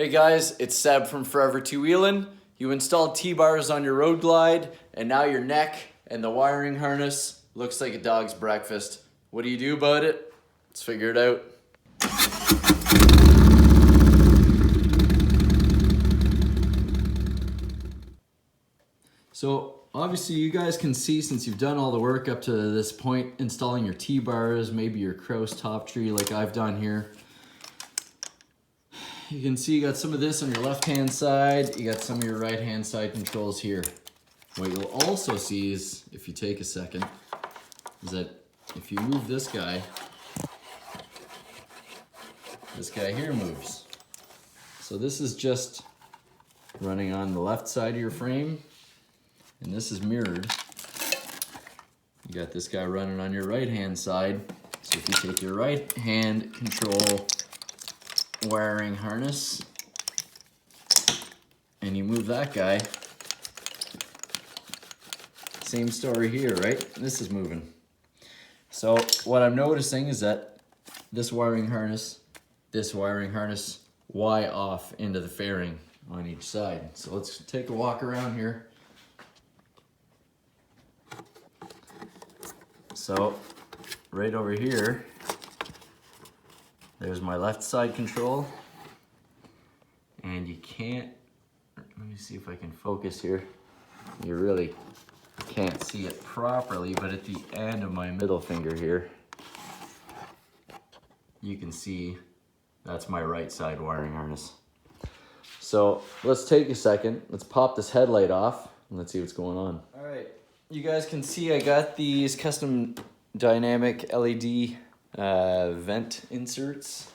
Hey guys, it's Seb from Forever Two Wheelin. You installed T-bars on your road glide, and now your neck and the wiring harness looks like a dog's breakfast. What do you do about it? Let's figure it out. So obviously you guys can see, since you've done all the work up to this point, installing your T-bars, maybe your cross top tree like I've done here. You can see you got some of this on your left-hand side, you got some of your right-hand side controls here. What you'll also see is, if you take a second, is that if you move this guy here moves. So this is just running on the left side of your frame, and this is mirrored. You got this guy running on your right-hand side. So if you take your right-hand control wiring harness and you move that guy, same story here, right? This is moving. So what I'm noticing is that this wiring harness Y off into the fairing on each side. So let's take a walk around here. So right over here, there's my left side control, and you can't, let me see if I can focus here. You really can't see it properly, but at the end of my middle finger here, you can see that's my right side wiring harness. So let's take a second, let's pop this headlight off, and let's see what's going on. All right, you guys can see I got these custom dynamic LED vent inserts.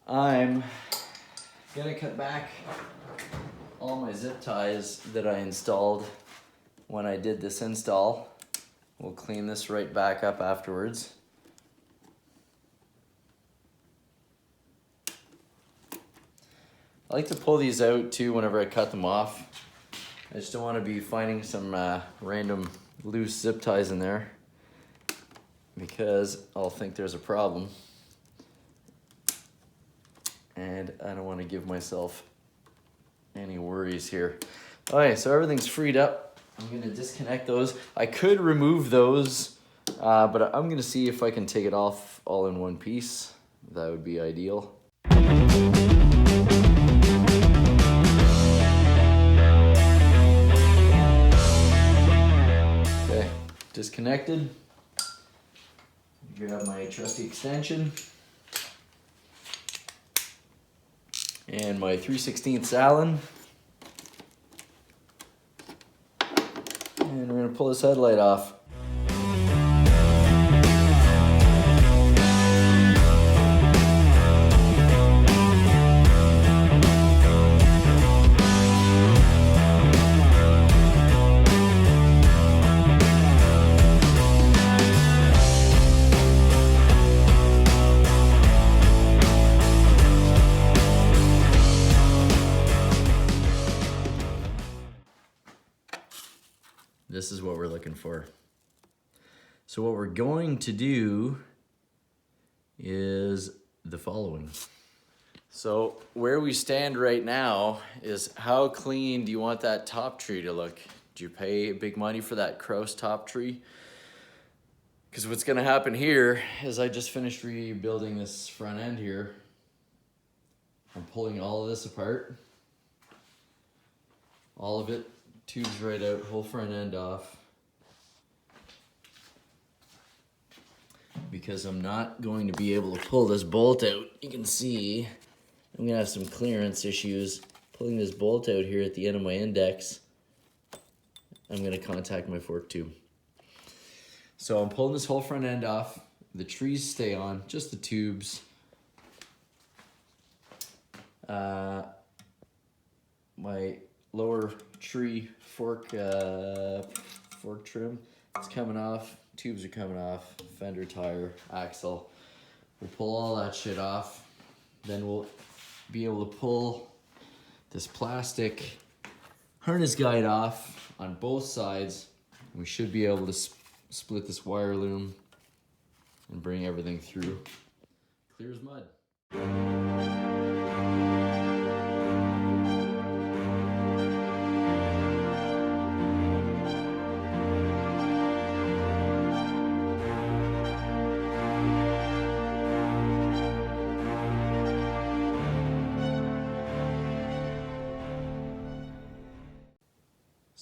I'm gonna cut back all my zip ties that I installed when I did this install. We'll clean this right back up afterwards. I like to pull these out too whenever I cut them off. I just don't want to be finding some random loose zip ties in there, because I'll think there's a problem, and I don't want to give myself any worries here. All right, so everything's freed up. I'm going to disconnect those. I could remove those, but I'm going to see if I can take it off all in one piece. That would be ideal. Okay, disconnected. Grab my trusty extension and my 3/16 Allen, and we're going to pull this headlight off. This is what we're looking for. So what we're going to do is the following. So where we stand right now is, how clean do you want that top tree to look? Do you pay big money for that cross top tree? Because what's gonna happen here is, I just finished rebuilding this front end here. I'm pulling all of this apart. All of it. Tubes right out, whole front end off, because I'm not going to be able to pull this bolt out. You can see I'm gonna have some clearance issues pulling this bolt out here at the end of my index. I'm gonna contact my fork tube. So I'm pulling this whole front end off. The trees stay on, just the tubes. My lower tree fork trim, it's coming off, tubes are coming off, fender, tire, axle. We'll pull all that shit off, then we'll be able to pull this plastic harness guide off on both sides. We should be able to split this wire loom and bring everything through. Clear as mud.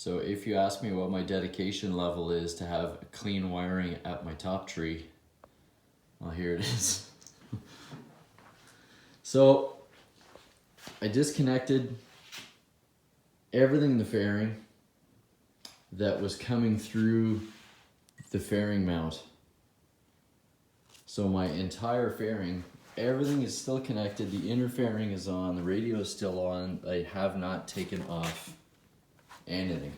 So if you ask me what my dedication level is to have clean wiring at my top tree, well, here it is. So I disconnected everything in the fairing that was coming through the fairing mount. So my entire fairing, everything is still connected. The inner fairing is on, the radio is still on. I have not taken off anything.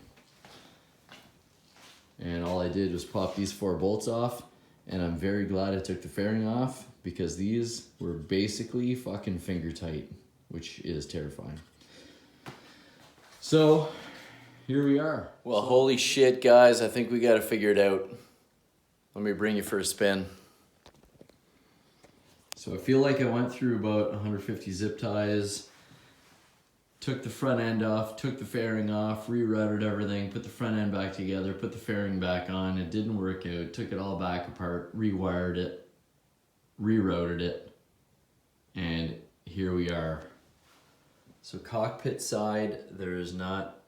And all I did was pop these 4 bolts off, and I'm very glad I took the fairing off because these were basically fucking finger tight, which is terrifying. So here we are. Well, holy shit, guys, I think we got to figure it out. Let me bring you for a spin. So I feel like I went through about 150 zip ties, took the front end off, took the fairing off, rerouted everything, put the front end back together, put the fairing back on. It didn't work out, took it all back apart, rewired it, rerouted it, and here we are. So cockpit side, there is not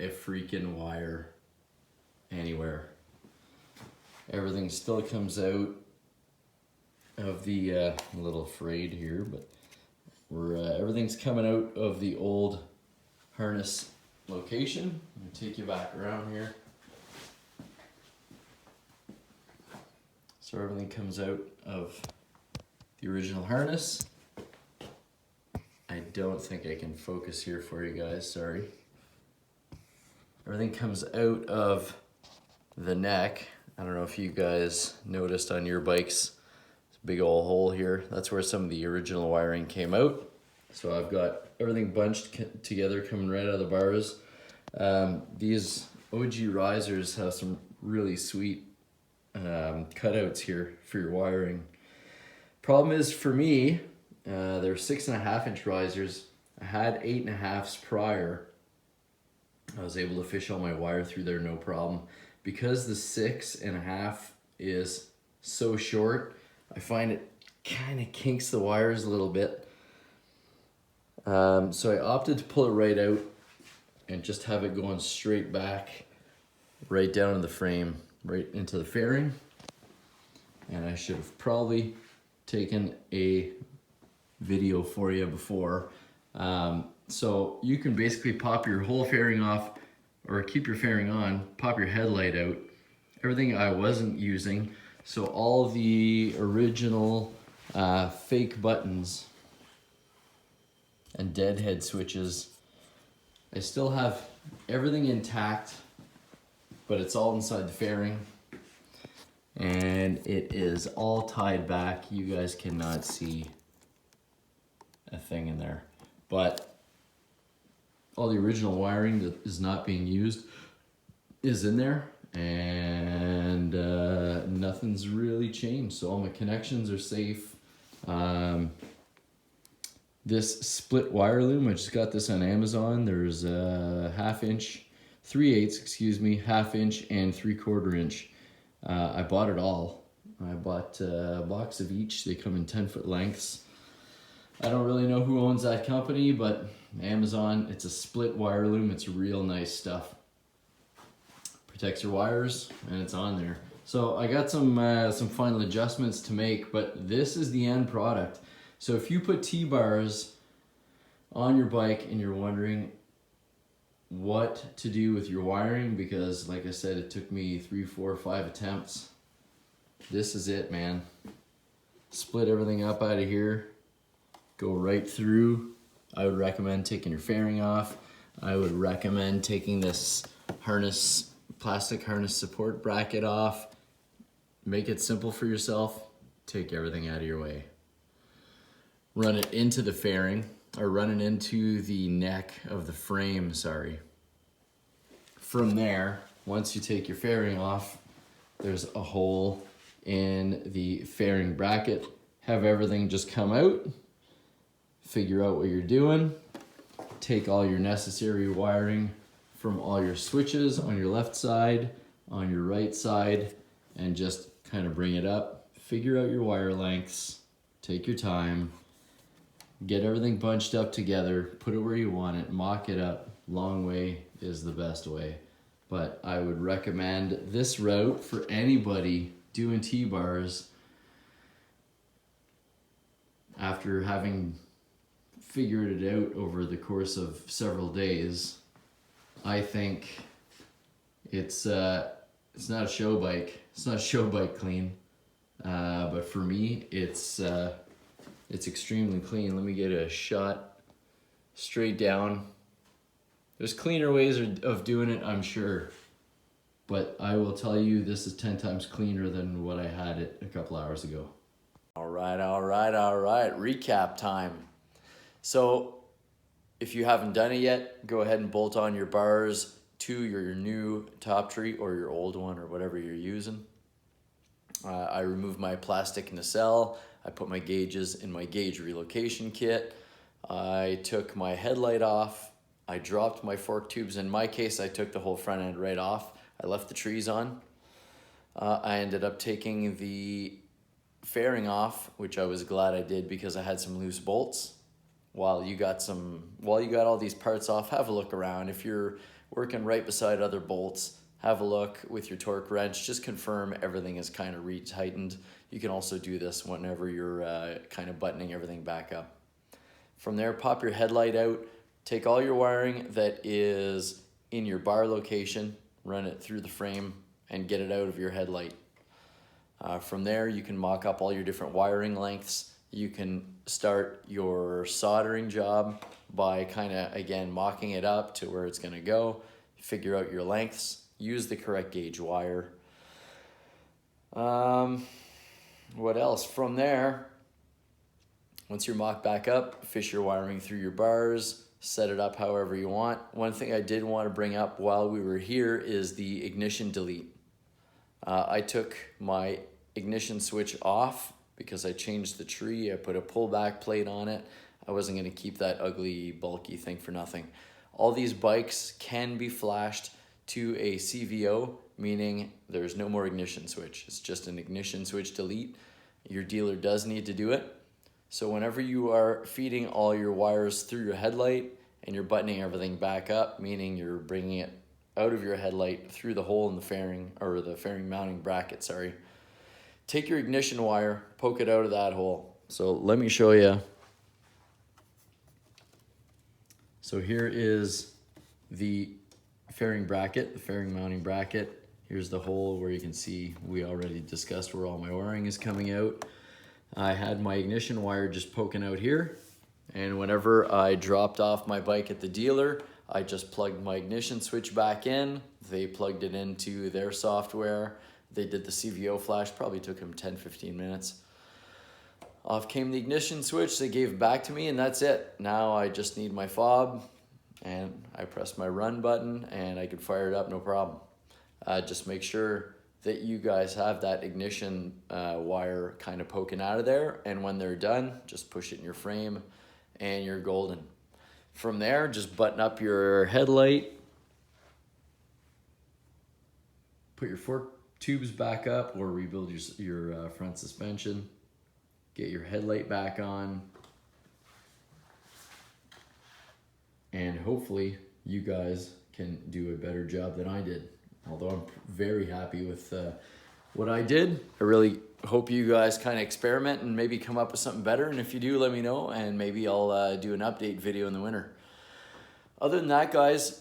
a freaking wire anywhere. Everything still comes out of the, I'm a little afraid here, but everything's coming out of the old harness location. I'm gonna take you back around here. So everything comes out of the original harness. I don't think I can focus here for you guys, sorry. Everything comes out of the neck. I don't know if you guys noticed on your bikes, there's a big old hole here. That's where some of the original wiring came out. So I've got everything bunched together coming right out of the bars. These OG risers have some really sweet cutouts here for your wiring. Problem is for me, they're 6.5-inch risers. I had 8.5s prior. I was able to fish all my wire through there no problem. Because the 6.5 is so short, I find it kind of kinks the wires a little bit. So I opted to pull it right out and just have it going straight back, right down in the frame, right into the fairing. And I should have probably taken a video for you before. So you can basically pop your whole fairing off or keep your fairing on, pop your headlight out. Everything I wasn't using. So all the original fake buttons and deadhead switches, I still have everything intact, but it's all inside the fairing. And it is all tied back. You guys cannot see a thing in there. But all the original wiring that is not being used is in there, and nothing's really changed. So all my connections are safe. This split wire loom, I just got this on Amazon. There's a 1/2-inch, 3/8, excuse me, 1/2-inch and 3/4 inch. I bought it all. I bought a box of each. They come in 10-foot lengths. I don't really know who owns that company, but Amazon, it's a split wire loom. It's real nice stuff. Protects your wires, and it's on there. So I got some final adjustments to make, but this is the end product. So if you put T-bars on your bike and you're wondering what to do with your wiring, because like I said, it took me 3, 4, 5 attempts. This is it, man. Split everything up out of here. Go right through. I would recommend taking your fairing off. I would recommend taking this harness, plastic harness support bracket off. Make it simple for yourself. Take everything out of your way. Run it into the fairing, or run it into the neck of the frame, sorry. From there, once you take your fairing off, there's a hole in the fairing bracket. Have everything just come out. Figure out what you're doing. Take all your necessary wiring from all your switches on your left side, on your right side, and just kind of bring it up. Figure out your wire lengths. Take your time. Get everything bunched up together. Put it where you want it. Mock it up. Long way is the best way. but I would recommend this route for anybody doing T-bars after having figured it out over the course of several days. I think it's not a show bike. It's not a show bike clean, but for me, it's extremely clean. Let me get a shot straight down. There's cleaner ways of doing it, I'm sure, but I will tell you this is 10 times cleaner than what I had it a couple hours ago. All right, recap time. So if you haven't done it yet, go ahead and bolt on your bars to your new top tree or your old one or whatever you're using. I removed my plastic nacelle. I put my gauges in my gauge relocation kit. I took my headlight off. I dropped my fork tubes. In my case, I took the whole front end right off. I left the trees on. I ended up taking the fairing off, which I was glad I did because I had some loose bolts. While you got all these parts off, have a look around. If you're working right beside other bolts, have a look with your torque wrench. Just confirm everything is kind of retightened. You can also do this whenever you're kind of buttoning everything back up. From there, pop your headlight out. Take all your wiring that is in your bar location, run it through the frame, and get it out of your headlight. From there, you can mock up all your different wiring lengths. You can start your soldering job by kind of, again, mocking it up to where it's going to go. Figure out your lengths. Use the correct gauge wire. What else? From there, once you're mocked back up, fish your wiring through your bars. Set it up however you want. One thing I did want to bring up while we were here is the ignition delete. I took my ignition switch off because I changed the tree. I put a pullback plate on it. I wasn't going to keep that ugly, bulky thing for nothing. All these bikes can be flashed to a CVO, meaning there's no more ignition switch. It's just an ignition switch delete. Your dealer does need to do it. So whenever you are feeding all your wires through your headlight and you're buttoning everything back up, meaning you're bringing it out of your headlight through the hole in the fairing, or the fairing mounting bracket, sorry, take your ignition wire, poke it out of that hole. So let me show you. So here is the fairing bracket, the fairing mounting bracket. Here's the hole where you can see we already discussed where all my wiring is coming out. I had my ignition wire just poking out here, and whenever I dropped off my bike at the dealer, I just plugged my ignition switch back in. They plugged it into their software. They did the CVO flash, probably took them 10-15 minutes. Off came the ignition switch, they gave it back to me, and that's it. Now I just need my fob, and I press my run button, and I can fire it up, no problem. Just make sure that you guys have that ignition wire kind of poking out of there, and when they're done, just push it in your frame and you're golden. From there, just button up your headlight, put your fork tubes back up or rebuild your front suspension, get your headlight back on, and hopefully you guys can do a better job than I did. Although I'm very happy with what I did. I really hope you guys kind of experiment and maybe come up with something better. And if you do, let me know, and maybe I'll do an update video in the winter. Other than that, guys,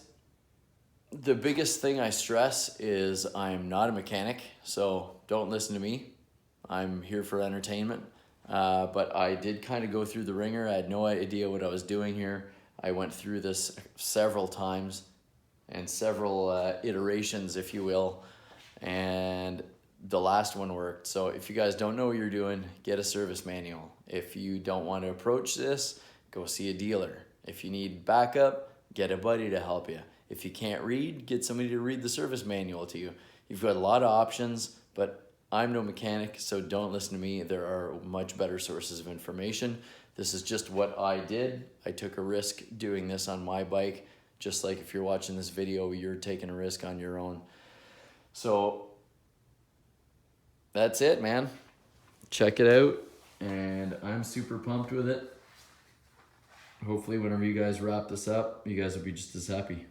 the biggest thing I stress is I'm not a mechanic, so don't listen to me. I'm here for entertainment. But I did kind of go through the ringer. I had no idea what I was doing here. I went through this several times and several iterations, if you will, and the last one worked. So if you guys don't know what you're doing, get a service manual. If you don't want to approach this, go see a dealer. If you need backup, get a buddy to help you. If you can't read, get somebody to read the service manual to you. You've got a lot of options, but I'm no mechanic, so don't listen to me. There are much better sources of information. This is just what I did. I took a risk doing this on my bike. Just like if you're watching this video, you're taking a risk on your own. So that's it, man. Check it out, and I'm super pumped with it. Hopefully whenever you guys wrap this up, you guys will be just as happy.